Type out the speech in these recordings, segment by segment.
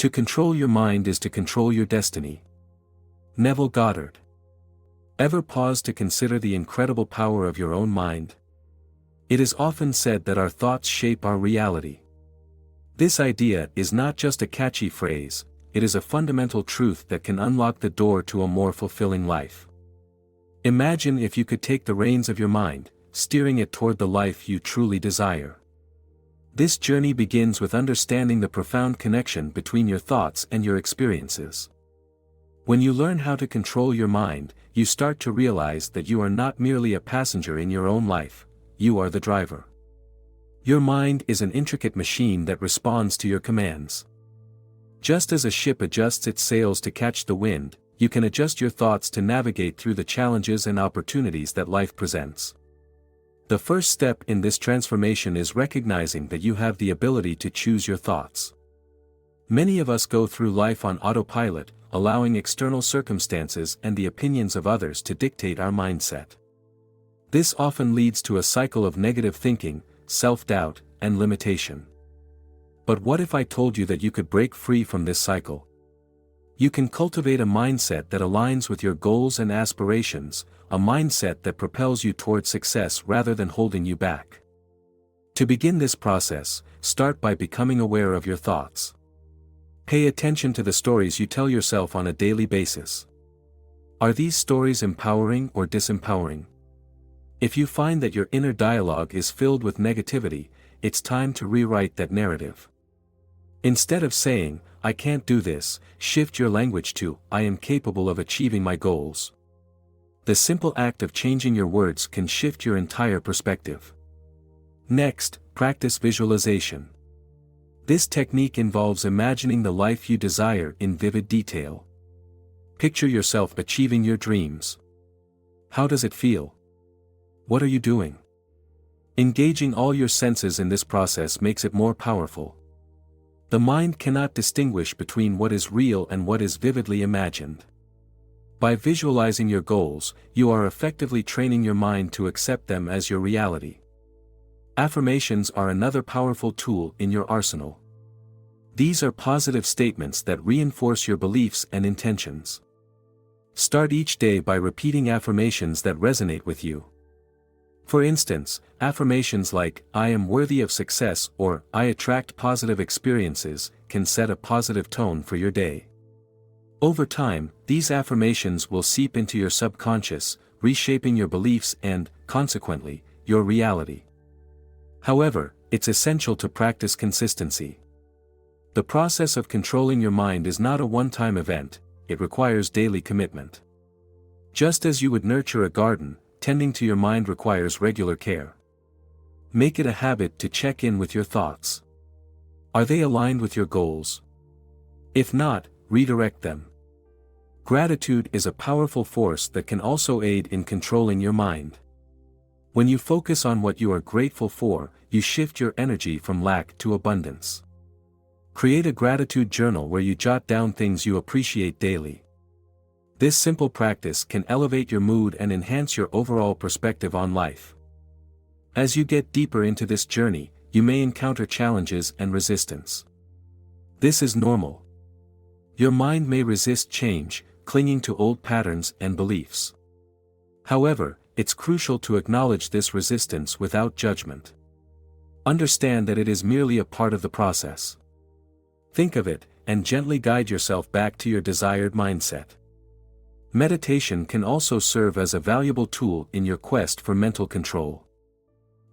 To control your mind is to control your destiny. Neville Goddard. Ever pause to consider the incredible power of your own mind? It is often said that our thoughts shape our reality. This idea is not just a catchy phrase, it is a fundamental truth that can unlock the door to a more fulfilling life. Imagine if you could take the reins of your mind, steering it toward the life you truly desire. This journey begins with understanding the profound connection between your thoughts and your experiences. When you learn how to control your mind, you start to realize that you are not merely a passenger in your own life, you are the driver. Your mind is an intricate machine that responds to your commands. Just as a ship adjusts its sails to catch the wind, you can adjust your thoughts to navigate through the challenges and opportunities that life presents. The first step in this transformation is recognizing that you have the ability to choose your thoughts. Many of us go through life on autopilot, allowing external circumstances and the opinions of others to dictate our mindset. This often leads to a cycle of negative thinking, self-doubt, and limitation. But what if I told you that you could break free from this cycle? You can cultivate a mindset that aligns with your goals and aspirations, a mindset that propels you toward success rather than holding you back. To begin this process, start by becoming aware of your thoughts. Pay attention to the stories you tell yourself on a daily basis. Are these stories empowering or disempowering? If you find that your inner dialogue is filled with negativity, it's time to rewrite that narrative. Instead of saying, "I can't do this," shift your language to, "I am capable of achieving my goals." The simple act of changing your words can shift your entire perspective. Next, practice visualization. This technique involves imagining the life you desire in vivid detail. Picture yourself achieving your dreams. How does it feel? What are you doing? Engaging all your senses in this process makes it more powerful. The mind cannot distinguish between what is real and what is vividly imagined. By visualizing your goals, you are effectively training your mind to accept them as your reality. Affirmations are another powerful tool in your arsenal. These are positive statements that reinforce your beliefs and intentions. Start each day by repeating affirmations that resonate with you. For instance, affirmations like, "I am worthy of success" or "I attract positive experiences" can set a positive tone for your day. Over time, these affirmations will seep into your subconscious, reshaping your beliefs and, consequently, your reality. However, it's essential to practice consistency. The process of controlling your mind is not a one-time event, it requires daily commitment. Just as you would nurture a garden, tending to your mind requires regular care. Make it a habit to check in with your thoughts. Are they aligned with your goals? If not, redirect them. Gratitude is a powerful force that can also aid in controlling your mind. When you focus on what you are grateful for, you shift your energy from lack to abundance. Create a gratitude journal where you jot down things you appreciate daily. This simple practice can elevate your mood and enhance your overall perspective on life. As you get deeper into this journey, you may encounter challenges and resistance. This is normal. Your mind may resist change, clinging to old patterns and beliefs. However, it's crucial to acknowledge this resistance without judgment. Understand that it is merely a part of the process. Think of it, and gently guide yourself back to your desired mindset. Meditation can also serve as a valuable tool in your quest for mental control.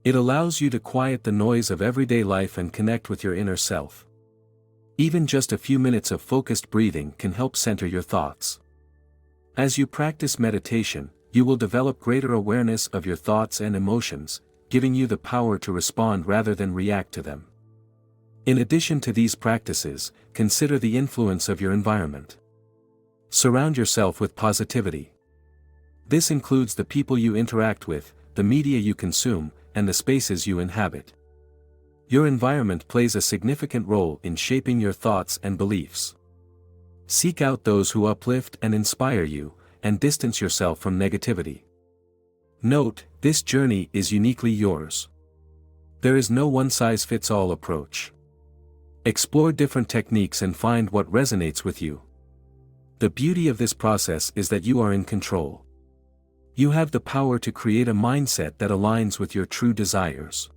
It allows you to quiet the noise of everyday life and connect with your inner self. Even just a few minutes of focused breathing can help center your thoughts. As you practice meditation, you will develop greater awareness of your thoughts and emotions, giving you the power to respond rather than react to them. In addition to these practices, consider the influence of your environment. Surround yourself with positivity. This includes the people you interact with, the media you consume, and the spaces you inhabit. Your environment plays a significant role in shaping your thoughts and beliefs. Seek out those who uplift and inspire you, and distance yourself from negativity. Note, this journey is uniquely yours. There is no one-size-fits-all approach. Explore different techniques and find what resonates with you. The beauty of this process is that you are in control. You have the power to create a mindset that aligns with your true desires.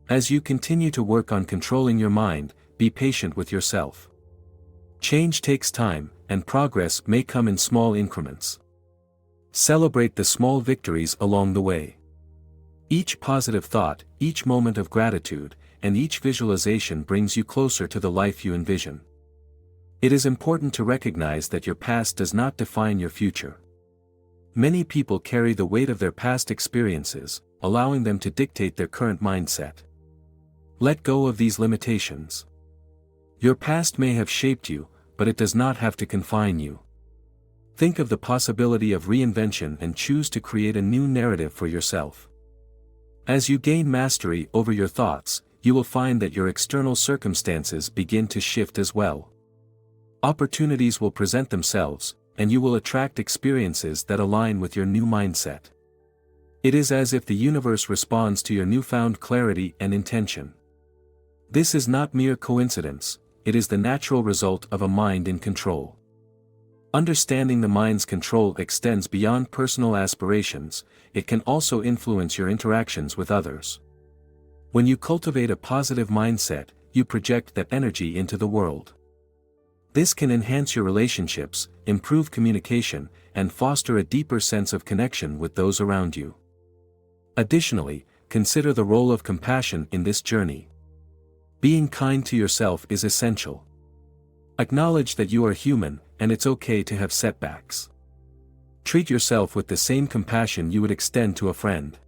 As you continue to work on controlling your mind, be patient with yourself. Change takes time, and progress may come in small increments. Celebrate the small victories along the way. Each positive thought, each moment of gratitude, and each visualization brings you closer to the life you envision. It is important to recognize that your past does not define your future. Many people carry the weight of their past experiences, allowing them to dictate their current mindset. Let go of these limitations. Your past may have shaped you, but it does not have to confine you. Think of the possibility of reinvention and choose to create a new narrative for yourself. As you gain mastery over your thoughts, you will find that your external circumstances begin to shift as well. Opportunities will present themselves, and you will attract experiences that align with your new mindset. It is as if the universe responds to your newfound clarity and intention. This is not mere coincidence, it is the natural result of a mind in control. Understanding the mind's control extends beyond personal aspirations, it can also influence your interactions with others. When you cultivate a positive mindset, you project that energy into the world. This can enhance your relationships, improve communication, and foster a deeper sense of connection with those around you. Additionally, consider the role of compassion in this journey. Being kind to yourself is essential. Acknowledge that you are human, and it's okay to have setbacks. Treat yourself with the same compassion you would extend to a friend.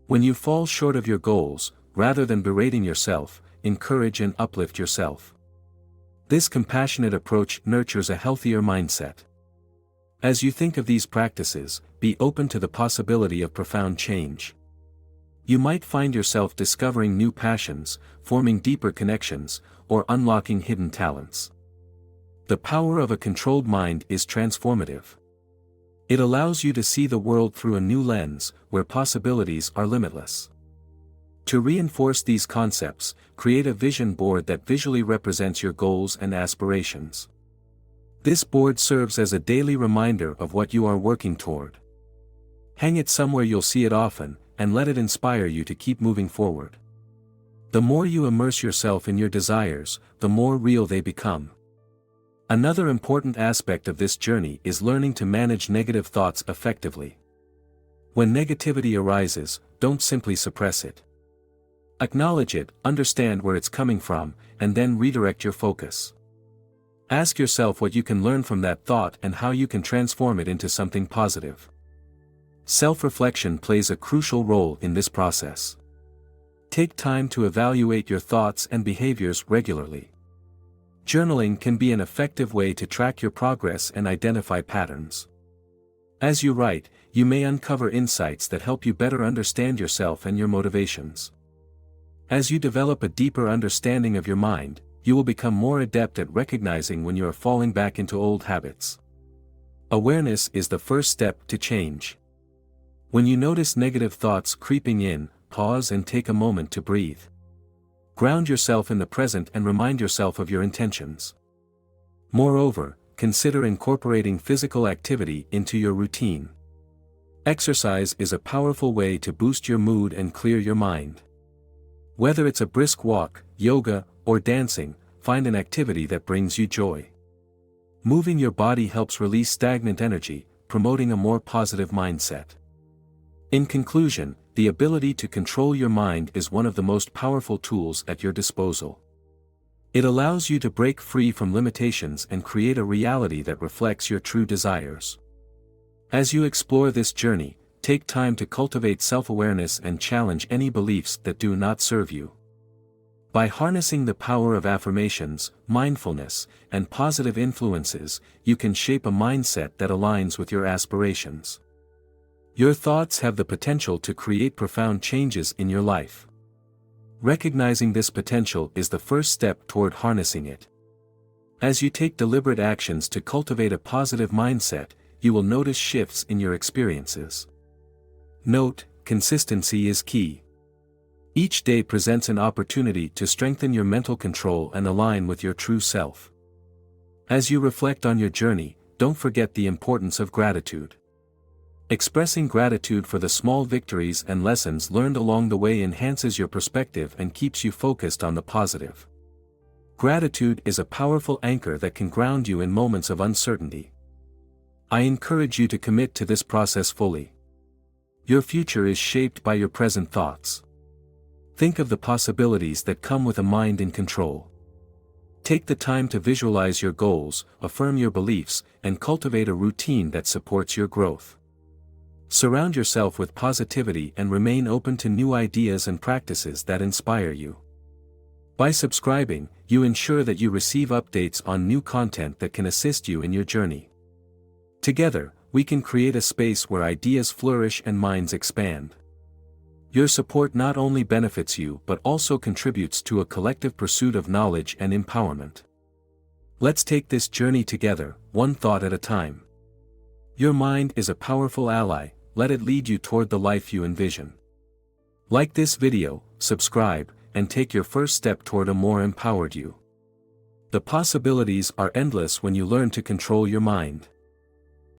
When you fall short of your goals, rather than berating yourself, encourage and uplift yourself. This compassionate approach nurtures a healthier mindset. As you think of these practices, be open to the possibility of profound change. You might find yourself discovering new passions, forming deeper connections, or unlocking hidden talents. The power of a controlled mind is transformative. It allows you to see the world through a new lens, where possibilities are limitless. To reinforce these concepts, create a vision board that visually represents your goals and aspirations. This board serves as a daily reminder of what you are working toward. Hang it somewhere you'll see it often, and let it inspire you to keep moving forward. The more you immerse yourself in your desires, the more real they become. Another important aspect of this journey is learning to manage negative thoughts effectively. When negativity arises, don't simply suppress it. Acknowledge it, understand where it's coming from, and then redirect your focus. Ask yourself what you can learn from that thought and how you can transform it into something positive. Self-reflection plays a crucial role in this process. Take time to evaluate your thoughts and behaviors regularly. Journaling can be an effective way to track your progress and identify patterns. As you write, you may uncover insights that help you better understand yourself and your motivations. As you develop a deeper understanding of your mind, you will become more adept at recognizing when you are falling back into old habits. Awareness is the first step to change. When you notice negative thoughts creeping in, pause and take a moment to breathe. Ground yourself in the present and remind yourself of your intentions. Moreover, consider incorporating physical activity into your routine. Exercise is a powerful way to boost your mood and clear your mind. Whether it's a brisk walk, yoga, or dancing, find an activity that brings you joy. Moving your body helps release stagnant energy, promoting a more positive mindset. In conclusion, the ability to control your mind is one of the most powerful tools at your disposal. It allows you to break free from limitations and create a reality that reflects your true desires. As you explore this journey, take time to cultivate self-awareness and challenge any beliefs that do not serve you. By harnessing the power of affirmations, mindfulness, and positive influences, you can shape a mindset that aligns with your aspirations. Your thoughts have the potential to create profound changes in your life. Recognizing this potential is the first step toward harnessing it. As you take deliberate actions to cultivate a positive mindset, you will notice shifts in your experiences. Note, consistency is key. Each day presents an opportunity to strengthen your mental control and align with your true self. As you reflect on your journey, don't forget the importance of gratitude. Expressing gratitude for the small victories and lessons learned along the way enhances your perspective and keeps you focused on the positive. Gratitude is a powerful anchor that can ground you in moments of uncertainty. I encourage you to commit to this process fully. Your future is shaped by your present thoughts. Think of the possibilities that come with a mind in control. Take the time to visualize your goals, affirm your beliefs, and cultivate a routine that supports your growth. Surround yourself with positivity and remain open to new ideas and practices that inspire you. By subscribing, you ensure that you receive updates on new content that can assist you in your journey. Together, we can create a space where ideas flourish and minds expand. Your support not only benefits you but also contributes to a collective pursuit of knowledge and empowerment. Let's take this journey together, one thought at a time. Your mind is a powerful ally, let it lead you toward the life you envision. Like this video, subscribe, and take your first step toward a more empowered you. The possibilities are endless when you learn to control your mind.